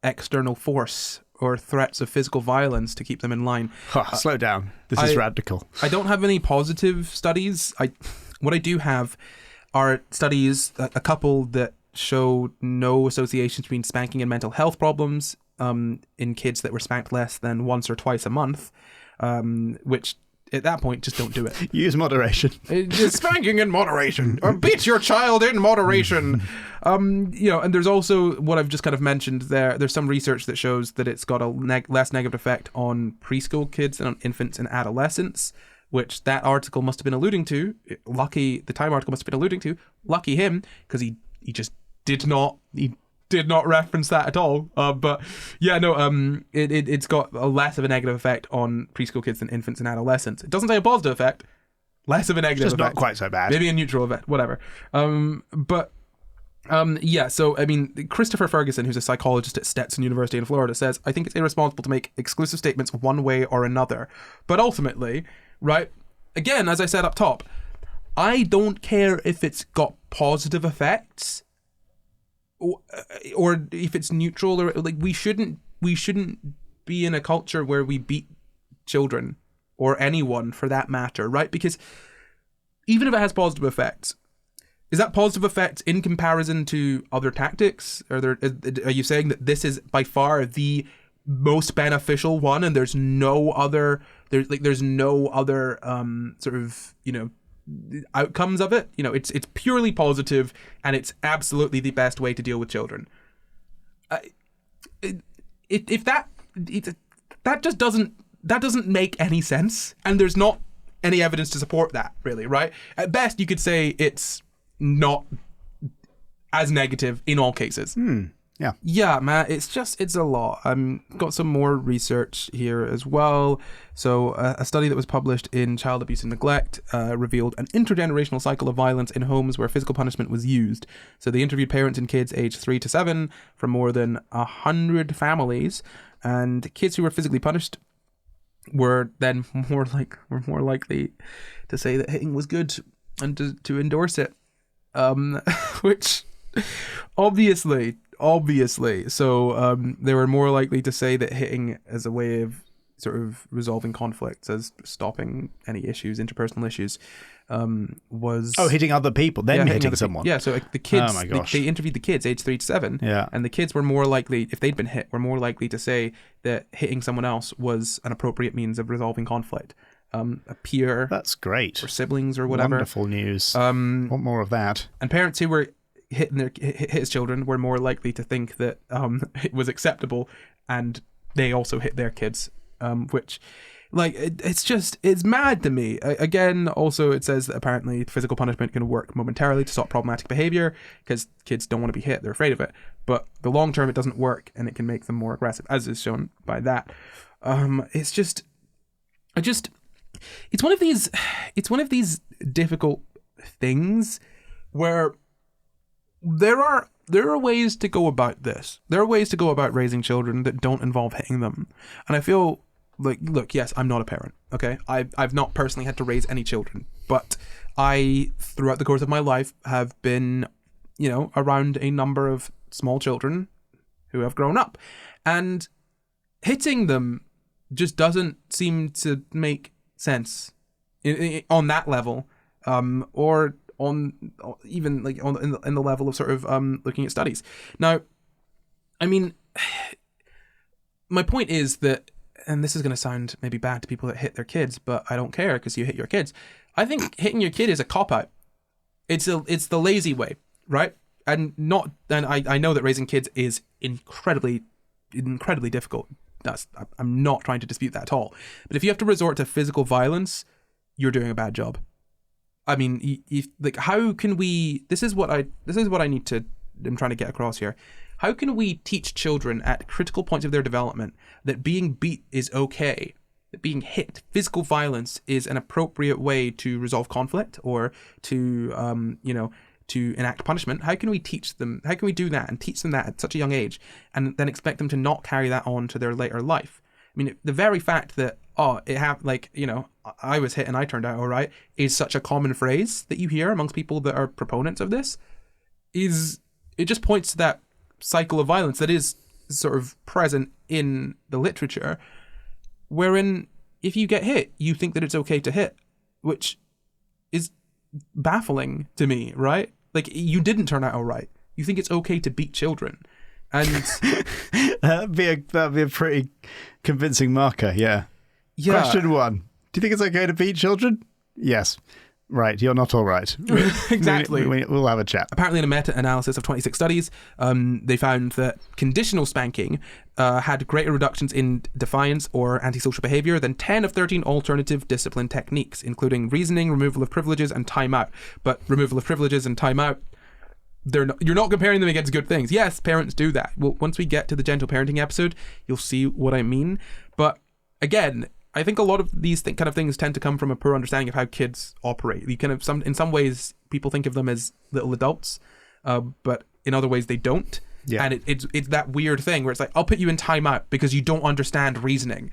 external force or threats of physical violence to keep them in line. Slow down. This is radical. I don't have any positive studies. What I do have are studies, a couple that show no association between spanking and mental health problems in kids that were spanked less than once or twice a month, which at that point, just don't do it. Use moderation. Spanking in moderation. Or beat your child in moderation. And there's also what I've just kind of mentioned there. There's some research that shows that it's got a less negative effect on preschool kids than on infants and adolescents, which that article must have been alluding to. The Time article must have been alluding to. Lucky him, because he just did not reference that at all. But yeah, no, it's got a less of a negative effect on preschool kids than infants and adolescents. It doesn't say a positive effect. Less of a negative effect. Just not quite so bad. Maybe a neutral effect, whatever. Yeah, so, I mean, Christopher Ferguson, who's a psychologist at Stetson University in Florida, says, I think it's irresponsible to make exclusive statements one way or another. But ultimately, right, again, as I said up top, I don't care if it's got positive effects or if it's neutral, or like we shouldn't be in a culture where we beat children or anyone for that matter, right? Because even if it has positive effects, is that positive effect in comparison to other tactics? Are you saying that this is by far the most beneficial one and there's no other There's no other sort of, outcomes of it. It's purely positive, and it's absolutely the best way to deal with children. That just doesn't make any sense, and there's not any evidence to support that, really, right? At best, you could say it's not as negative in all cases. Yeah, man, it's a lot. Got some more research here as well. So a study that was published in Child Abuse and Neglect revealed an intergenerational cycle of violence in homes where physical punishment was used. So they interviewed parents and kids aged 3 to 7 from more than 100 families, and kids who were physically punished were then more likely to say that hitting was good and to endorse it, which obviously. So they were more likely to say that hitting as a way of sort of resolving conflicts, as stopping any issues, interpersonal issues, was... Oh, hitting other people, then hitting someone. Yeah, so the kids, oh my gosh. They interviewed the kids aged 3 to 7, yeah. And the kids were more likely, if they'd been hit, were more likely to say that hitting someone else was an appropriate means of resolving conflict. A peer... That's great. Or siblings or whatever. Wonderful news. Want more of that. And parents who were hit his children were more likely to think that it was acceptable, and they also hit their kids, which it's mad to me. Again, also it says that apparently physical punishment can work momentarily to stop problematic behavior because kids don't want to be hit, they're afraid of it, but the long term it doesn't work, and it can make them more aggressive, as is shown by that. It's one of these difficult things where there are ways to go about this. There are ways to go about raising children that don't involve hitting them. And I feel like, look, yes, I'm not a parent, okay? I've not personally had to raise any children, but I, throughout the course of my life, have been, around a number of small children who have grown up. And hitting them just doesn't seem to make sense on that level, or on even like in the level of sort of looking at studies. Now, I mean, my point is that, and this is going to sound maybe bad to people that hit their kids, but I don't care because you hit your kids. I think hitting your kid is a cop-out. It's the lazy way, right? And I know that raising kids is incredibly difficult. I'm not trying to dispute that at all. But if you have to resort to physical violence, you're doing a bad job. I mean, how can we? This is what I'm trying to get across here. How can we teach children at critical points of their development that being beat is okay, that being hit, physical violence is an appropriate way to resolve conflict or to to enact punishment? How can we teach them? How can we do that and teach them that at such a young age, and then expect them to not carry that on to their later life? I mean, the very fact that I was hit and I turned out all right is such a common phrase that you hear amongst people that are proponents of this. It just points to that cycle of violence that is sort of present in the literature, wherein if you get hit, you think that it's okay to hit, which is baffling to me, right? Like, you didn't turn out all right. You think it's okay to beat children. And that'd be a pretty convincing marker, yeah. Question 1. Do you think it's okay to beat children? Yes. Right, you're not all right. Exactly. We'll have a chat. Apparently, in a meta-analysis of 26 studies, they found that conditional spanking had greater reductions in defiance or antisocial behavior than 10 of 13 alternative discipline techniques, including reasoning, removal of privileges, and timeout. But removal of privileges and timeout, you're not comparing them against good things. Yes, parents do that. Well, once we get to the gentle parenting episode, you'll see what I mean. But again, I think a lot of these kind of things tend to come from a poor understanding of how kids operate. You kind of in some ways people think of them as little adults, but in other ways they don't. Yeah. And it's that weird thing where it's like, I'll put you in timeout because you don't understand reasoning.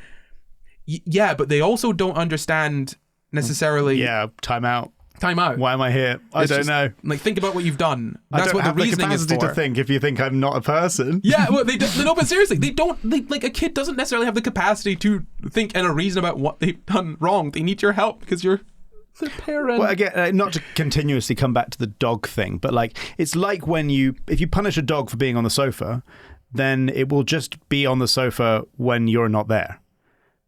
Yeah, but they also don't understand necessarily. Yeah, timeout. Timeout. Why am I here? I don't know. Like, think about what you've done. That's I don't what have the reasoning capacity is for. to think if you think I'm not a person. Yeah, well, no, but seriously, like a kid doesn't necessarily have the capacity to think and reason about what they've done wrong. They need your help because you're the parent. Well, again, not to continuously come back to the dog thing, but like, it's like if you punish a dog for being on the sofa, then it will just be on the sofa when you're not there.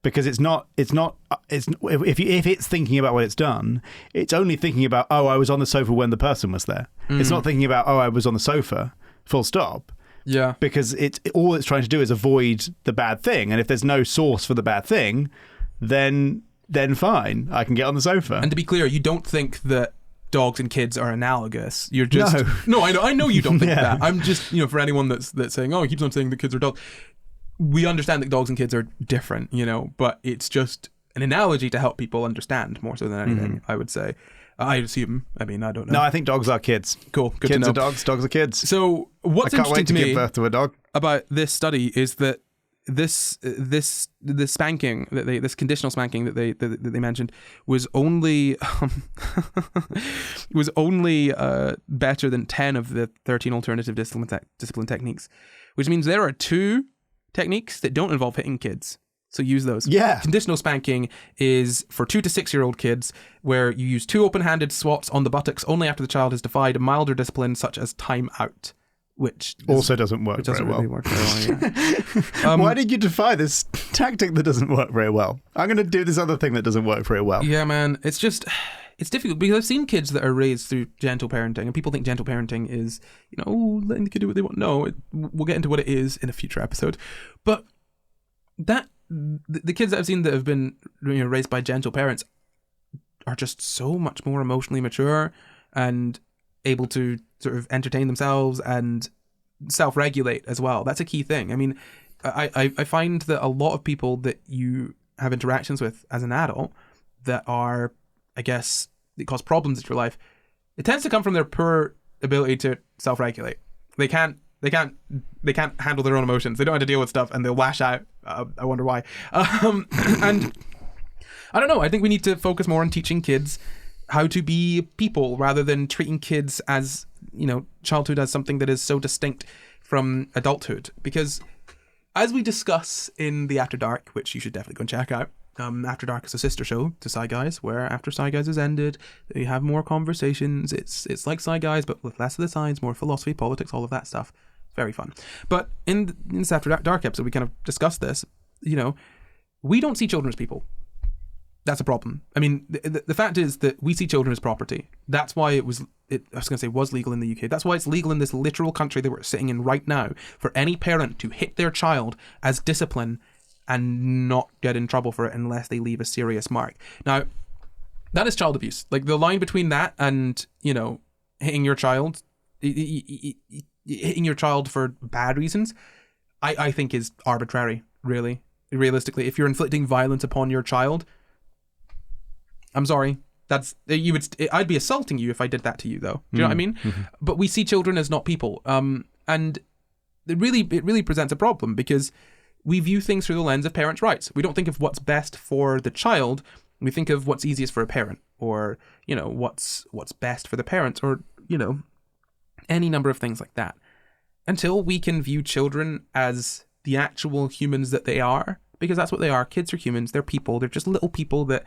because it's if it's thinking about what it's done, it's only thinking about, oh, I was on the sofa when the person was there. It's not thinking about, oh, I was on the sofa, full stop. Yeah. Because all it's trying to do is avoid the bad thing, and if there's no source for the bad thing, then fine, I can get on the sofa. And to be clear, you don't think that dogs and kids are analogous. You're just No, I know you don't think Yeah. that. I'm just, for anyone that's saying, oh, he keeps on saying that kids are dogs. We understand that dogs and kids are different, but it's just an analogy to help people understand more so than anything. I would say. I assume. I mean, I don't know. No, I think dogs are kids. Cool. Good kids to know. are dogs. Dogs are kids. So what's I can't interesting wait to to me give birth to a dog. about this study is that this spanking this conditional spanking that they mentioned was only better than 10 of the 13 alternative discipline techniques, which means there are 2 techniques that don't involve hitting kids. So use those. Yeah. Conditional spanking is for 2 to 6-year-old kids, where you use 2 open-handed swats on the buttocks only after the child has defied a milder discipline such as time out. Which also doesn't work very well. Really work very well, yeah. Why did you defy this tactic that doesn't work very well? I'm going to do this other thing that doesn't work very well. Yeah, man. It's difficult because I've seen kids that are raised through gentle parenting, and people think gentle parenting is, letting the kid do what they want. No, we'll get into what it is in a future episode. But the kids that I've seen that have been raised by gentle parents are just so much more emotionally mature and able to sort of entertain themselves and self-regulate as well. That's a key thing. I mean, I find that a lot of people that you have interactions with as an adult that are, I guess, that cause problems in your life, it tends to come from their poor ability to self-regulate. They can't handle their own emotions. They don't have to deal with stuff, and they'll lash out. I wonder why. And I don't know. I think we need to focus more on teaching kids how to be people rather than treating kids as, childhood as something that is so distinct from adulthood. Because as we discuss in the After Dark, which you should definitely go and check out, After Dark is a sister show to SCI GUYS, where after SCI GUYS has ended, they have more conversations. It's like SCI GUYS, but with less of the science, more philosophy, politics, all of that stuff. Very fun. But in this After Dark episode, we kind of discussed this. We don't see children as people. That's a problem. I mean, the fact is that we see children as property. That's why was legal in the UK. That's why it's legal in this literal country that we're sitting in right now for any parent to hit their child as discipline and not get in trouble for it unless they leave a serious mark. Now, that is child abuse. Like, the line between that and, hitting your child for bad reasons, I think is arbitrary, really. Realistically, if you're inflicting violence upon your child, I'm sorry. I'd be assaulting you if I did that to you, though. Do you know what I mean? Mm-hmm. But we see children as not people. And it really presents a problem because we view things through the lens of parents' rights. We don't think of what's best for the child. We think of what's easiest for a parent, or, what's best for the parents, or, any number of things like that. Until we can view children as the actual humans that they are, because that's what they are. Kids are humans. They're people. They're just little people that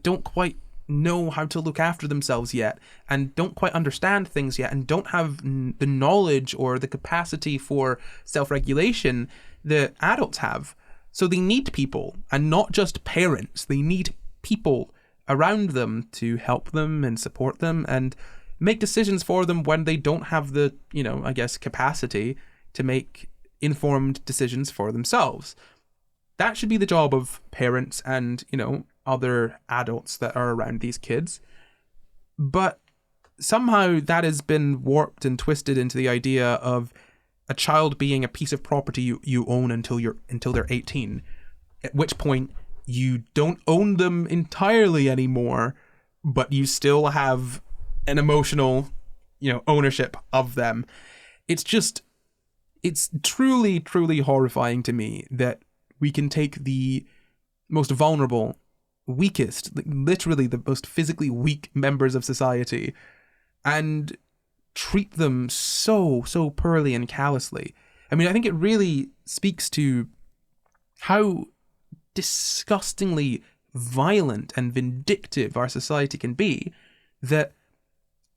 don't quite know how to look after themselves yet, and don't quite understand things yet, and don't have the knowledge or the capacity for self-regulation that adults have. So they need people, and not just parents. They need people around them to help them and support them and make decisions for them when they don't have the, capacity to make informed decisions for themselves. That should be the job of parents and, other adults that are around these kids. But somehow that has been warped and twisted into the idea of a child being a piece of property you own until they're 18, at which point you don't own them entirely anymore, but you still have an emotional, ownership of them. It's truly, truly horrifying to me that we can take the most vulnerable, weakest, literally the most physically weak members of society and treat them so poorly and callously. I mean, I think it really speaks to how disgustingly violent and vindictive our society can be, that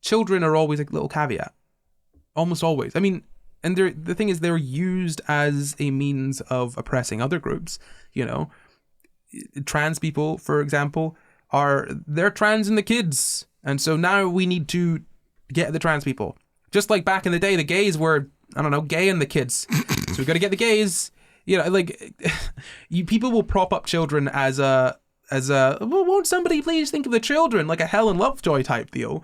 children are always a little caveat. Almost always. I mean, and the thing is, they're used as a means of oppressing other groups, trans people, for example, they're trans in the kids. And so now we need to get the trans people. Just like back in the day, the gays were, I don't know, gay in the kids. So we've got to get the gays. You know, like, people will prop up children as a, well, won't somebody please think of the children, like a Helen Lovejoy type deal.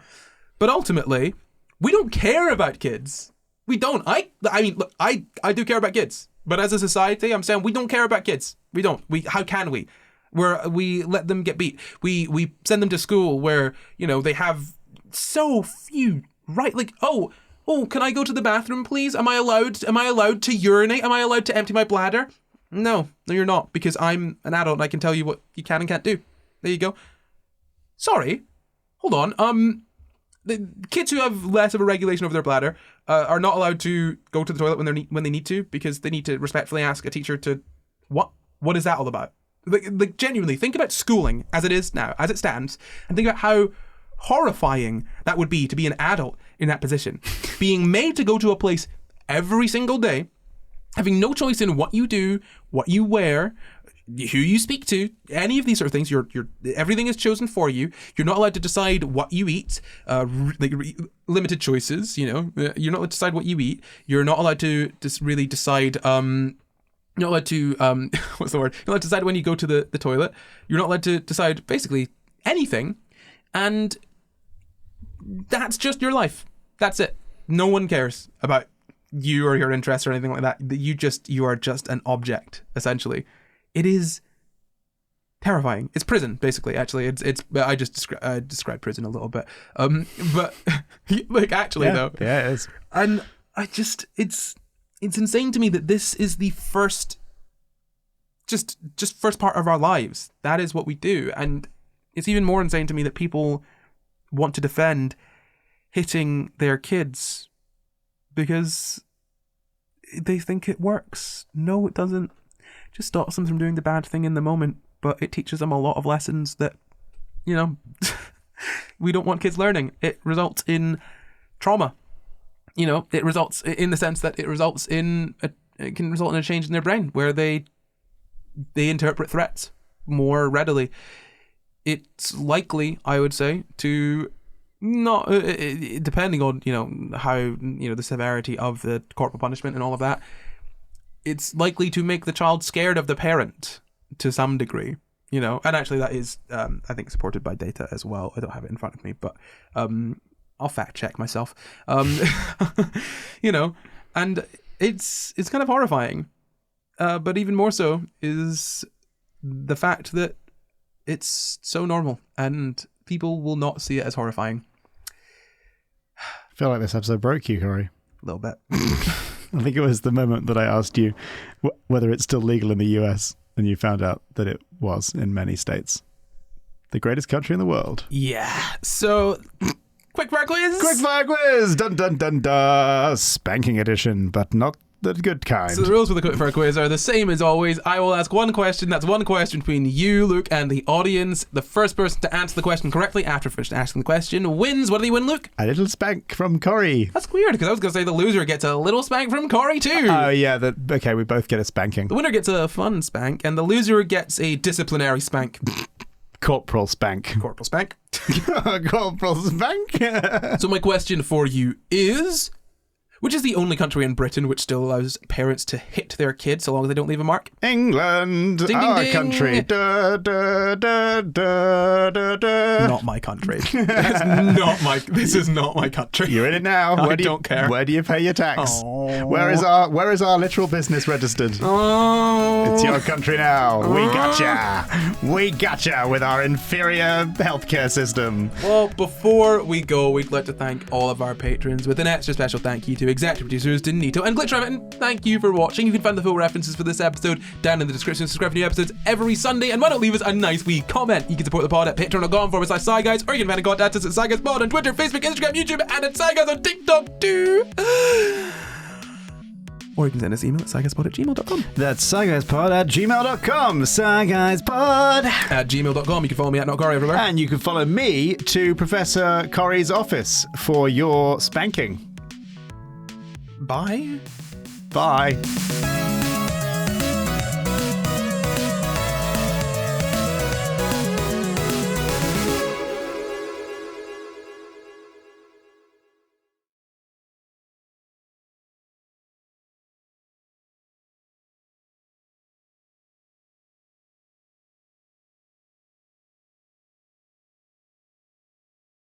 But ultimately, we don't care about kids. We don't. I mean, look, I do care about kids. But as a society, I'm saying we don't care about kids. We don't. How can we? We let them get beat. We send them to school where, you know, they have so few right. Like, oh, can I go to the bathroom, please? Am I allowed to urinate? Am I allowed to empty my bladder? No, you're not, because I'm an adult and I can tell you what you can and can't do. There you go. Sorry. Hold on. The kids who have less of a regulation over their bladder are not allowed to go to the toilet when they need to, because they need to respectfully ask a teacher to what is that all about? Like genuinely think about schooling as it is now, as it stands, and think about how horrifying that would be to be an adult in that position, being made to go to a place every single day, having no choice in what you do, what you wear, who you speak to, any of these sort of things. Everything is chosen for you. You're not allowed to decide what you eat. Limited choices. You know, you're not allowed to decide what you eat. You're not allowed to just really decide. You're not allowed to what's the word? You're not allowed to decide when you go to the toilet. You're not allowed to decide basically anything, and that's just your life. That's it. No one cares about you or your interests or anything like that. You are just an object, essentially. It is terrifying. It's prison, basically. Actually, I just described prison a little bit. But like actually though, yeah, it is. And it's insane to me that this is the first, just first part of our lives. That is what we do, and it's even more insane to me that people want to defend hitting their kids because they think it works. No, it doesn't. Just stops them from doing the bad thing in the moment, but it teaches them a lot of lessons that, you know, we don't want kids learning. It results in trauma. You know, it results in the sense that it can result in a change in their brain where they interpret threats more readily. It's likely, I would say, to not, depending on, you know, how, you know, the severity of the corporal punishment and all of that, it's likely to make the child scared of the parent to some degree, you know. And actually that is, I think, supported by data as well. I don't have it in front of me, but I'll fact check myself. You know, and it's kind of horrifying. But even more so is the fact that it's so normal and people will not see it as horrifying. I feel like this episode broke you, Corey. A little bit. I think it was the moment that I asked you whether it's still legal in the US, and you found out that it was in many states. The greatest country in the world. Yeah. So, quickfire quiz. Quickfire quiz. Dun dun dun dun. Spanking edition, but not the good kind. So the rules for the quickfire quiz are the same as always. I will ask one question. That's one question between you, Luke, and the audience. The first person to answer the question correctly after first asking the question wins. What do they win, Luke? A little spank from Corey. That's weird, because I was going to say the loser gets a little spank from Corey too. Oh, yeah. Okay, we both get a spanking. The winner gets a fun spank, and the loser gets a disciplinary spank. Corporal spank. Corporal spank. Corporal spank. So my question for you is, which is the only country in Britain which still allows parents to hit their kids so long as they don't leave a mark? England, ding, ding, our ding. country. Da, da, da, da, da, da. Not my country. This is not my country. You're in it now. I don't care. Where do you pay your tax? Oh. Where is our literal business registered? Oh. It's your country now. We gotcha. We gotcha with our inferior healthcare system. Well, before we go, we'd like to thank all of our patrons with an extra special thank you to executive producers Denito and Glitch Rabbit. Thank you for watching. You can find the full references for this episode down in the description. Subscribe for new episodes every Sunday, and why don't leave us a nice wee comment? You can support the pod at patreon.com/SCI Guys, or you can find in contact us at SCI Guys Pod on Twitter, Facebook, Instagram, YouTube, and at SCI Guys on TikTok too. Or you can send us an email at sciguyspod@gmail.com. That's sciguyspod@gmail.com. Sciguyspod @gmail.com. You can follow me at NotCorey everywhere. And you can follow me to Professor Corey's office for your spanking. Bye. Bye.